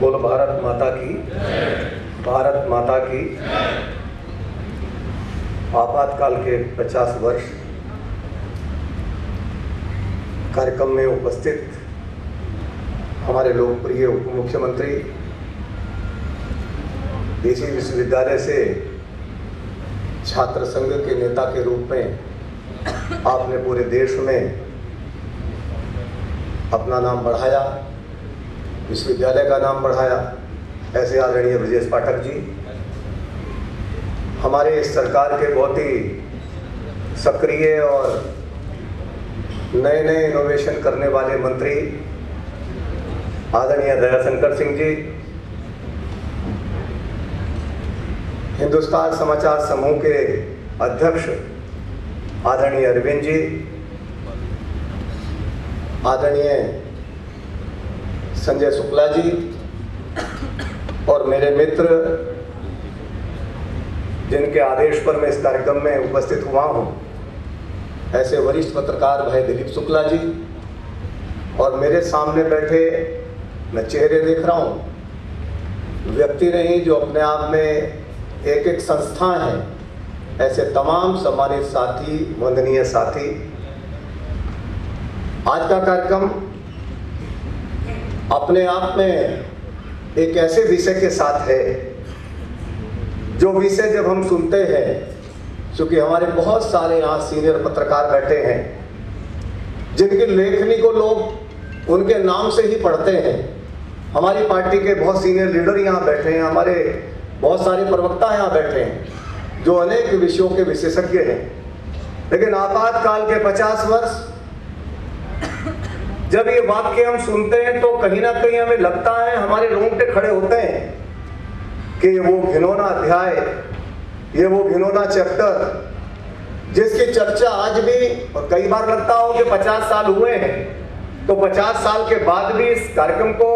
बोलो भारत माता की, भारत माता की। आपातकाल के 50 वर्ष कार्यक्रम में उपस्थित हमारे लोकप्रिय उप मुख्यमंत्री, देशी विश्वविद्यालय से छात्र संघ के नेता के रूप में आपने पूरे देश में अपना नाम बढ़ाया, विश्वविद्यालय का नाम बढ़ाया, ऐसे आदरणीय ब्रजेश पाठक जी, हमारे इस सरकार के बहुत ही सक्रिय और नए नए इनोवेशन करने वाले मंत्री आदरणीय दयाशंकर सिंह जी, हिंदुस्तान समाचार समूह के अध्यक्ष आदरणीय अरविंद जी, आदरणीय संजय शुक्ला जी और मेरे मित्र जिनके आदेश पर मैं इस कार्यक्रम में उपस्थित हुआ हूं, ऐसे वरिष्ठ पत्रकार भाई दिलीप शुक्ला जी, और मेरे सामने बैठे मैं चेहरे देख रहा हूं, व्यक्ति नहीं जो अपने आप में एक एक संस्था है, ऐसे तमाम सम्मानित साथी, वंदनीय साथी। आज का कार्यक्रम अपने आप में एक ऐसे विषय के साथ है जो विषय जब हम सुनते हैं, क्योंकि हमारे बहुत सारे यहाँ सीनियर पत्रकार बैठे हैं जिनकी लेखनी को लोग उनके नाम से ही पढ़ते हैं, हमारी पार्टी के बहुत सीनियर लीडर यहाँ बैठे हैं, हमारे बहुत सारे प्रवक्ता यहाँ बैठे हैं जो अनेक विषयों के विशेषज्ञ हैं, लेकिन आपातकाल के 50 वर्ष जब ये वाक्य हम सुनते हैं तो कहीं ना कहीं हमें लगता है, हमारे रोंगटे खड़े होते हैं कि वो घिनौना अध्याय, ये वो घिनौना चैप्टर जिसकी चर्चा आज भी, और कई बार लगता हो कि 50 साल हुए हैं, तो 50 साल के बाद भी इस कार्यक्रम को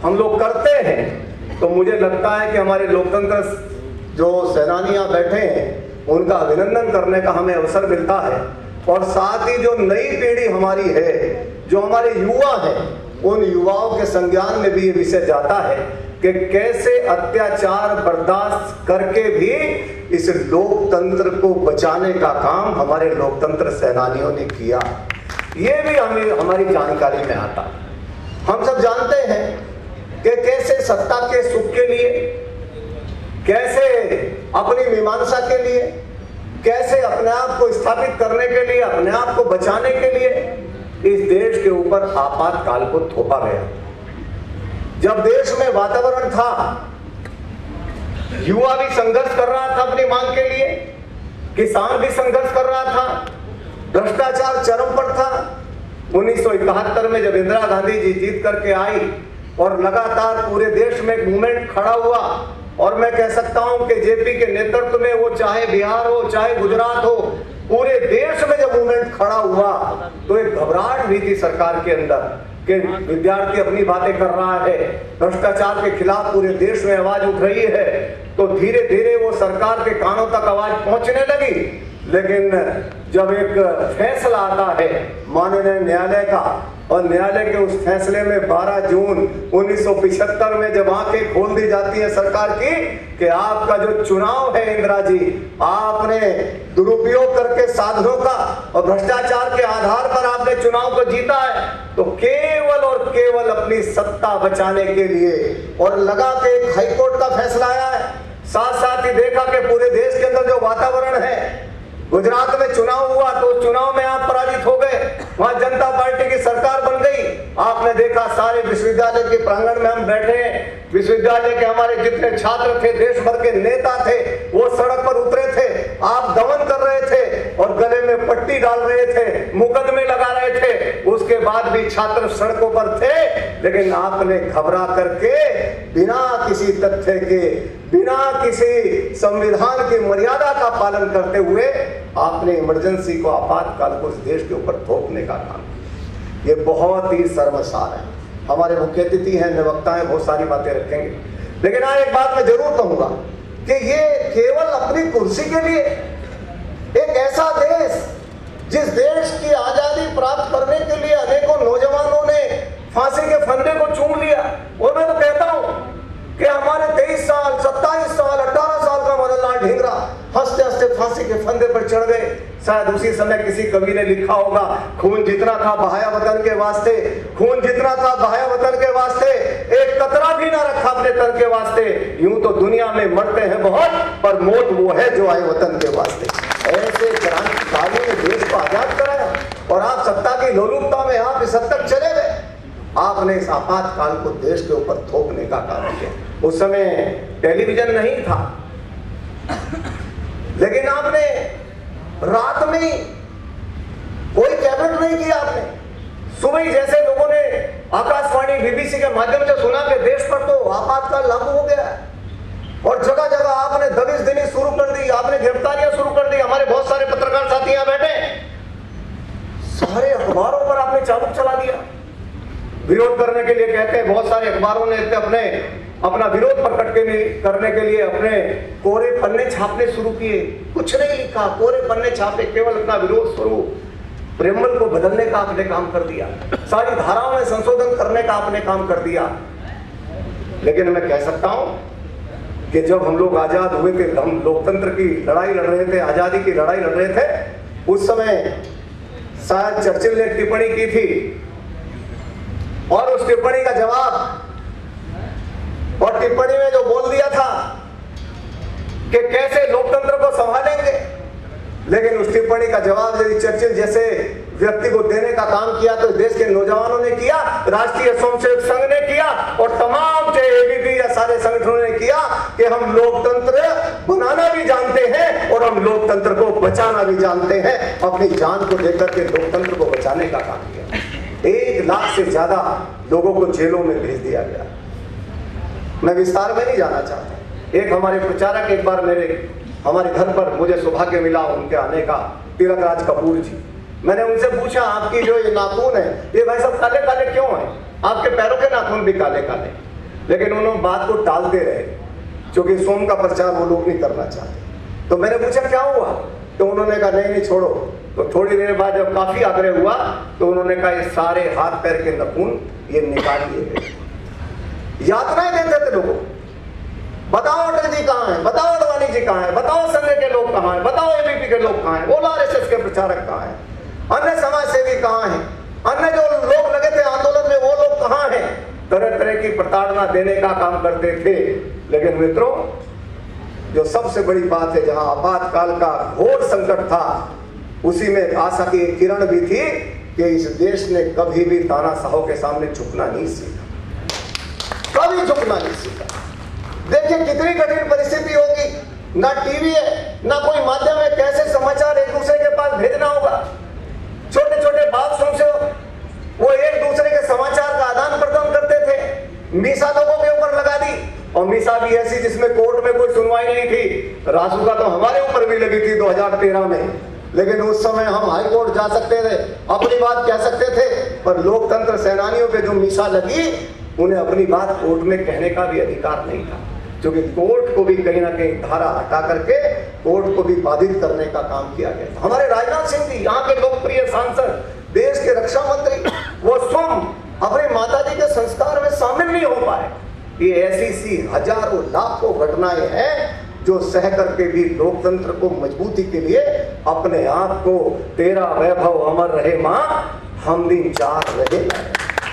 हम लोग करते हैं, तो मुझे लगता है कि हमारे लोकतंत्र जो सेनानियां बैठे हैं उनका अभिनंदन करने का हमें अवसर मिलता है। और साथ ही जो नई पीढ़ी हमारी है, जो हमारे युवा हैं, उन युवाओं के संज्ञान में भी ये विषय जाता है कि कैसे अत्याचार बर्दाश्त करके भी इस लोकतंत्र को बचाने का काम हमारे लोकतंत्र सेनानियों ने किया, ये भी हमें हमारी जानकारी में आता है। हम सब जानते हैं कि कैसे सत्ता के सुख के लिए, कैसे अपनी मीमांसा के लिए, कैसे अपने आप को स्थापित करने के लिए, अपने आप को बचाने के लिए इस देश के ऊपर आपातकाल को थोपा गया। जब देश में वातावरण था, युवा भी संघर्ष कर रहा था अपनी मांग के लिए, किसान भी संघर्ष कर रहा था, भ्रष्टाचार चरम पर था। 1971 में जब इंदिरा गांधी जी जीत करके आई और लगातार पूरे देश में एक मूवमेंट खड़ा हुआ, और मैं कह सकता हूं कि जेपी के नेतृत्व में, वो चाहे बिहार हो चाहे गुजरात हो, पूरे देश में जब मूवमेंट खड़ा हुआ तो एक घबराहट भी थी सरकार के अंदर कि विद्यार्थी अपनी बातें कर रहा है, भ्रष्टाचार के खिलाफ पूरे देश में आवाज उठ रही है, तो धीरे धीरे वो सरकार के कानों तक आवाज पहुंचने लगी। लेकिन जब एक फैसला आता है माननीय न्यायालय का, और न्यायालय के उस फैसले में 12 जून 1975 में जब आंखें खोल दी जाती है सरकार की कि आपका जो चुनाव है इंदिरा जी, आपने दुरुपयोग करके साधनों का और भ्रष्टाचार के आधार पर आपने चुनाव को जीता है, तो केवल और केवल अपनी सत्ता बचाने के लिए, और लगा के एक हाईकोर्ट का फैसला आया है। साथ साथ ही देखा कि पूरे देश के अंदर जो वातावरण है, गुजरात में चुनाव हुआ तो चुनाव में आप पराजित हो गए, वहां जनता पार्टी की सरकार बन गई। आपने देखा सारे विश्वविद्यालय के प्रांगण में हम बैठे हैं, विश्वविद्यालय के हमारे जितने छात्र थे, देश भर के नेता थे, वो सड़क पर उतरे थे, आप दमन कर रहे थे और गले में पट्टी डाल रहे थे, मुकदमे लगा रहे थे, उसके बाद भी छात्र सड़कों पर थे, लेकिन आपने घबरा करके बिना किसी तथ्य के, बिना किसी संविधान की मर्यादा का पालन करते हुए आपने इमरजेंसी को, आपातकाल को इस देश के ऊपर थोपने का काम, ये बहुत ही शर्मसार है। हमारे मुख्य अतिथि हैं, निवक्ता हैं, बहुत सारी बातें रखेंगे, लेकिन आज एक बात मैं जरूर कहूंगा कि ये केवल अपनी कुर्सी के लिए, एक ऐसा देश जिस देश की आजादी प्राप्त करने के लिए अनेकों नौजवानों ने फांसी के फंदे को चूम लिया, और मैं तो कहता हूं शायद उसी समय किसी कवि ने लिखा होगा, खून जितना था बहाया वतन के वास्ते, खून जितना था बहाया वतन के वास्ते, एक कतरा भी ना रखा अपने तन के वास्ते। यूं तो दुनिया में मरते हैं बहुत, पर मौत वो है जो आए वतन के वास्ते। ऐसे क्रांतिकारियों ने देश को आजाद कराया और आप सत्ता की लोलुपता में आप इस हद तक चले गए। आपने इस आपातकाल को देश के ऊपर थोपने का काम किया। उस समय टेलीविजन नहीं था, लेकिन आपने रात में कोई कैबिनेट नहीं किया। आपने सुबह ही जैसे लोगों ने आकाशवाणी बीबीसी के माध्यम से सुना कि देश पर तो आपातकाल लागू हो गया है, और जगह जगह आपने दबिश देनी शुरू कर दी, आपने गिरफ्तारियां शुरू कर दी। हमारे बहुत सारे पत्रकार साथी यहां बैठे, सारे अखबारों पर आपने चाबुक चला दिया। विरोध करने के लिए कहते हैं, बहुत सारे अखबारों ने अपना विरोध प्रकट करने के लिए अपने कोरे पन्ने छापने शुरू किए। कुछ नहीं लिखा, कोरे पन्ने छापे, केवल अपना विरोध स्वरूप प्रेमबल को बदलने का आपने काम कर दिया, सारी धाराओं में संशोधन करने का आपने काम कर दिया। लेकिन मैं कह सकता हूं कि जब हम लोग आजाद हुए थे, हम लोकतंत्र की लड़ाई लड़ रहे थे, आजादी की लड़ाई लड़ रहे थे, उस समय शायद चर्चिल ने टिप्पणी की थी, और उस टिप्पणी का जवाब, और टिप्पणी में जो बोल दिया था कि कैसे लोकतंत्र को संभालेंगे, लेकिन उस टिप्पणी का जवाब यदि चर्चिल जैसे व्यक्ति को देने का काम किया तो देश के नौजवानों ने किया, राष्ट्रीय स्वयंसेवक संघ ने किया, और तमाम एबीपी या सारे संगठनों ने किया कि हम लोकतंत्र बनाना भी जानते हैं और हम लोकतंत्र को बचाना भी जानते हैं। अपनी जान को देकर के लोकतंत्र को बचाने का काम किया। 1 लाख से ज्यादा लोगों को जेलों में भेज दिया गया। मैं विस्तार में नहीं जाना चाहता। एक हमारे प्रचारक एक बार हमारे घर पर मुझे सौभाग्य मिला उनके आने का, तिलकराज कपूर जी। मैंने उनसे पूछा, आपकी जो ये नाखून है ये भाई सब काले काले क्यों हैं? आपके पैरों के नाखून भी काले काले। लेकिन उन्होंने बात को टालते रहे, क्योंकि सोम का प्रचार वो लोग नहीं करना चाहते। तो मैंने पूछा क्या हुआ, तो उन्होंने कहा नहीं छोड़ो। तो थोड़ी देर बाद जब काफी आग्रह हुआ तो उन्होंने कहा ये सारे हाथ पैर के नाखून ये निकाल लिए गए। यातनाएं देते थे लोगों, बताओ अटल जी कहाँ हैं, बताओ अडवाणी जी कहाँ हैं, बताओ संघ के लोग कहाँ हैं, बताओ एबीपी के लोग कहाँ हैं, बोला आरएसएस के प्रचारक कहाँ हैं, अन्य समाज सेवी कहाँ हैं, अन्य जो लोग लगे थे आंदोलन में वो लोग कहाँ हैं। तरह तरह की प्रताड़ना देने का काम करते थे। लेकिन मित्रों, जो सबसे बड़ी बात है, जहां आपातकाल का घोर संकट था, उसी में आशा की एक किरण भी थी कि इस देश ने कभी भी तानाशाहों के सामने झुकना नहीं सीखा, कभी झुकना नहीं सीखा। देखिए कितनी कठिन परिस्थिति होगी, ना टीवी है ना कोई माध्यम है, कैसे समाचार एक दूसरे के पास भेजना होगा। छोटे छोटे बाक्सों से वो एक दूसरे के समाचार का आदान प्रदान करते थे। मीसा लोगों के ऊपर लगा दी, और मीसा भी ऐसी जिसमें कोर्ट में कोई सुनवाई नहीं थी। रासुका तो हमारे ऊपर भी लगी थी 2013 में, लेकिन उस समय हम हाई कोर्ट जा सकते थे, अपनी बात कह सकते थे। पर लोकतंत्र सेनानियों पे जो मीसा लगी, उन्हें अपनी बात कोर्ट में कहने का भी अधिकार नहीं था, क्योंकि कोर्ट को भी कहीं ना कहीं धारा हटा करके कोर्ट को भी बाधित करने का काम किया गया। हमारे राजनाथ सिंह जी, यहाँ के लोकप्रिय सांसद, देश के रक्षा मंत्री, वो स्वयं अपने माताजी के संस्कार में शामिल नहीं हो पाए। ये ऐसी सी हजारों लाखों घटनाएं हैं जो सह करके भी लोकतंत्र को मजबूती के लिए अपने आप को तेरा वैभव अमर रहे मां हम दिन चार रहे,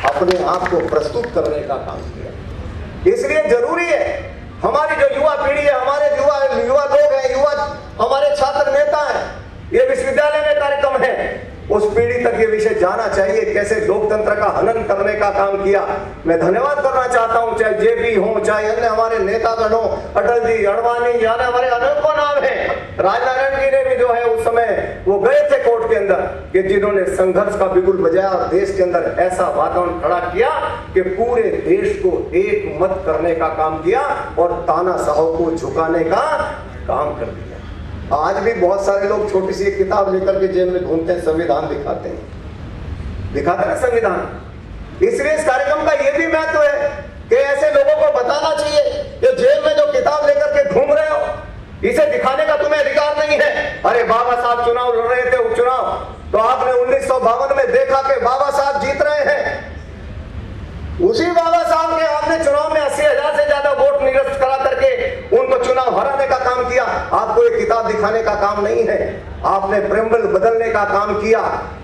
अपने आप को प्रस्तुत करने का काम किया। इसलिए जरूरी है हमारी जो युवा पीढ़ी है, हमारे युवा लोग हैं, युवा हमारे छात्र नेता हैं, ये विश्वविद्यालय में कार्यक्रम है, उस पीढ़ी तक ये विषय जाना चाहिए, कैसे लोकतंत्र का हनन करने का काम किया। मैं धन्यवाद करना चाहता हूं, चाहे जेपी हो, चाहे अन्य हमारे नेतागण हो, अटल जी, अडवाणी, यानी हमारे अनेकों नाम है। राजनारायण जी ने भी जो है उस समय वो गए थे कोर्ट के अंदर, कि जिन्होंने संघर्ष का बिगुल बजाया और देश के अंदर ऐसा वातावरण खड़ा किया कि पूरे देश को एक मत करने का काम किया और तानाशाहों को झुकाने का काम कर दिया। आज भी बहुत सारे लोग छोटी सी एक किताब लेकर के जेल में घूमते हैं, संविधान दिखाते हैं संविधान। इसलिए इस कार्यक्रम का यह भी महत्व है कि ऐसे लोगों को बताना चाहिए कि जेल में जो किताब लेकर के घूम रहे हो, इसे दिखाने का तुम्हें अधिकार नहीं है। अरे बाबा साहब चुनाव लड़ रहे थे, उपचुनाव, तो आपने 1952 में देखा कि बाबा साहब जीत रहे हैं। उसी बाबा साहब के आपने चुनाव में 80,000 से ज्यादा वोट निरस्त करा करके उनको चुनाव हराने का काम किया। आपको एक किताब दिखाने का काम नहीं है, आपने प्रेम्बल बदलने का काम किया,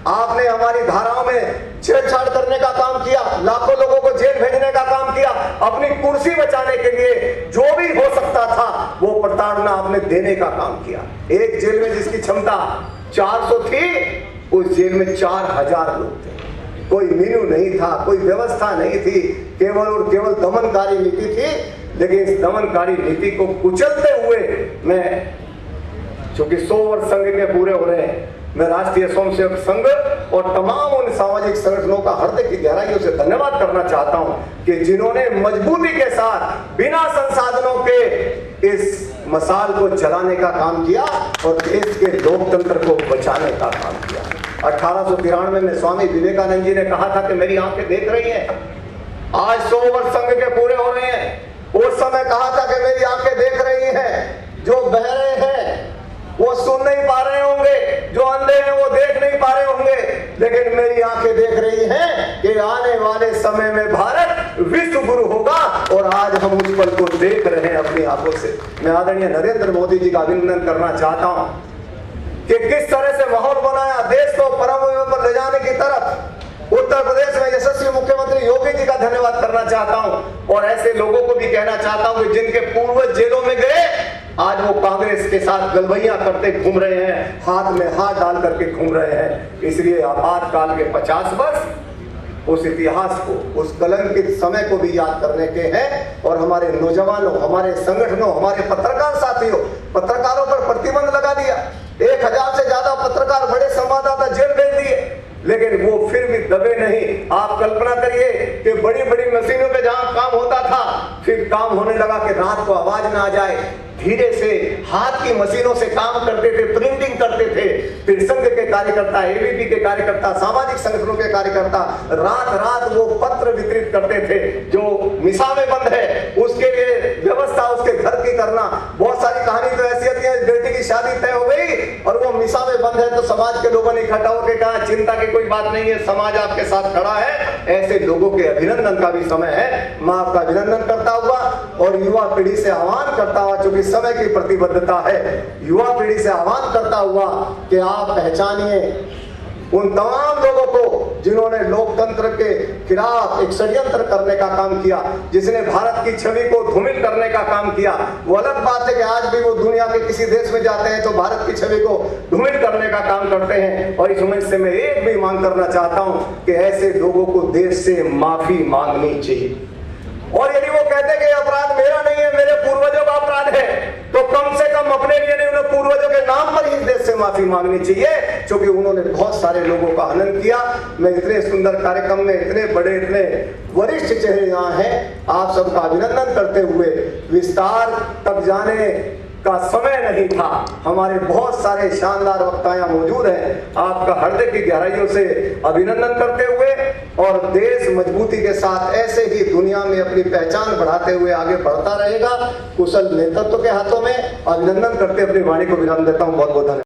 आपने हमारी धाराओं में छेड़छाड़ करने का काम किया, लाखों लोगों को जेल भेजने का काम किया, अपनी कुर्सी बचाने के लिए जो भी हो सकता था वो प्रताड़ना आपने देने का काम किया। एक जेल में जिसकी क्षमता 400 थी, उस जेल में 4000 लोग थे। कोई मेन्यू नहीं था, कोई व्यवस्था नहीं थी, केवल और केवल दमनकारी नीति थी। लेकिन इस दमनकारी नीति को कुचलते हुए मैं, चूंकि 100 वर्ष संघ के पूरे हो रहे हैं, मैं राष्ट्रीय स्वयंसेवक संघ और तमाम उन सामाजिक संगठनों का हृदय की गहराइयों से धन्यवाद करना चाहता हूं कि जिन्होंने मजबूती के साथ बिना संसाधनों के इस मसाल को जलाने का काम किया और देश के लोकतंत्र को बचाने का काम किया। 1893 में स्वामी विवेकानंद जी ने कहा था कि मेरी आंखें देख रही हैं। आज 100 वर्ष संघ के पूरे हो रहे हैं। उस समय कहा था कि मेरी आंखें देख रही हैं। जो बहरे हैं वो सुन नहीं पा रहे होंगे, जो अंधे हैं वो देख नहीं पा रहे होंगे, लेकिन मेरी आंखें देख रही हैं कि आने वाले समय में भारत विश्व गुरु होगा। और आज हम उस पल को देख रहे हैं अपनी आंखों से। मैं आदरणीय नरेंद्र मोदी जी का अभिनंदन करना चाहता हूं कि किस तरह से माहौल बनाया देश को परम पर ले जाने की तरफ। उत्तर प्रदेश में यशस्वी मुख्यमंत्री योगी जी का धन्यवाद करना चाहता हूं और ऐसे लोगों को भी कहना चाहता हूं कि जिनके पूर्वज जेलों में गए, आज वो कांग्रेस के साथ गलबैया करते घूम रहे हैं, हाथ में हाथ डाल करके घूम रहे हैं। इसलिए आपातकाल के 50 वर्ष उस इतिहास को, उस कलंकित समय को भी याद करने के हैं। और हमारे नौजवानों, हमारे संगठनों, हमारे पत्रकार साथियों, पत्रकारों पर प्रतिबंध लगा दिया। 1000 से ज्यादा पत्रकार, बड़े संवाददाता जेल भेज दिए, लेकिन वो फिर भी दबे नहीं। आप कल्पना करिए कि बड़ी बड़ी मशीनों पे जहां काम होता था, फिर काम होने लगा कि रात को आवाज ना आ जाए, धीरे से हाथ की मशीनों से काम करते थे, प्रिंटिंग करते थे। फिर संघ के कार्यकर्ता, एबीपी के कार्यकर्ता, सामाजिक संगठनों के कार्यकर्ता रात रात वो पत्र वितरित करते थे। जो मिसा में बंद है उसके लिए व्यवस्था उसके घर की करना। बहुत सारी कहानी तो ऐसी होती है, बेटी की शादी तय हो गई और वो मिसा में बंद है, तो समाज के लोगों ने इकट्ठा होकर कहा चिंता की कोई बात नहीं है, समाज आपके साथ खड़ा है। ऐसे लोगों के अभिनंदन का भी समय है। मैं आपका अभिनंदन करता हुआ और युवा पीढ़ी से आह्वान करता हुआ, चूंकि समय की प्रतिबद्धता है, युवा पीढ़ी से आह्वान करता हुआ कि आप पहचानिए उन तमाम लोगों को जिन्होंने लोकतंत्र के खिलाफ एक षड्यंत्र करने का काम किया, जिसने भारत की छवि को धूमिल करने का काम किया। वो अलग बात है कि आज भी वो दुनिया के किसी देश में जाते हैं तो भारत की छवि को धूमिल करने का काम करते हैं। और इस मंच से मैं एक भी मांग करना चाहता हूं कि ऐसे लोगों को देश से माफी मांगनी चाहिए। और यदि वो कहते कि अपराध मेरा नहीं है, मेरे पूर्वजों का अपराध है, तो कम से कम अपने लिए नहीं, उन्हें पूर्वजों के नाम पर ही देश से माफी मांगनी चाहिए, क्योंकि उन्होंने बहुत सारे लोगों का हनन किया। मैं इतने सुंदर कार्यक्रम में इतने बड़े, इतने वरिष्ठ चेहरे यहाँ हैं, आप सबका अभिनंदन करते हुए विस्तार तक जाने का समय नहीं था। हमारे बहुत सारे शानदार वक्ता यहाँ मौजूद हैं। आपका हृदय की गहराइयों से अभिनंदन करते हुए और देश मजबूती के साथ ऐसे ही दुनिया में अपनी पहचान बढ़ाते हुए आगे बढ़ता रहेगा, कुशल नेतृत्व के हाथों में। अभिनंदन करते अपनी वाणी को विराम देता हूँ। बहुत बहुत धन्यवाद।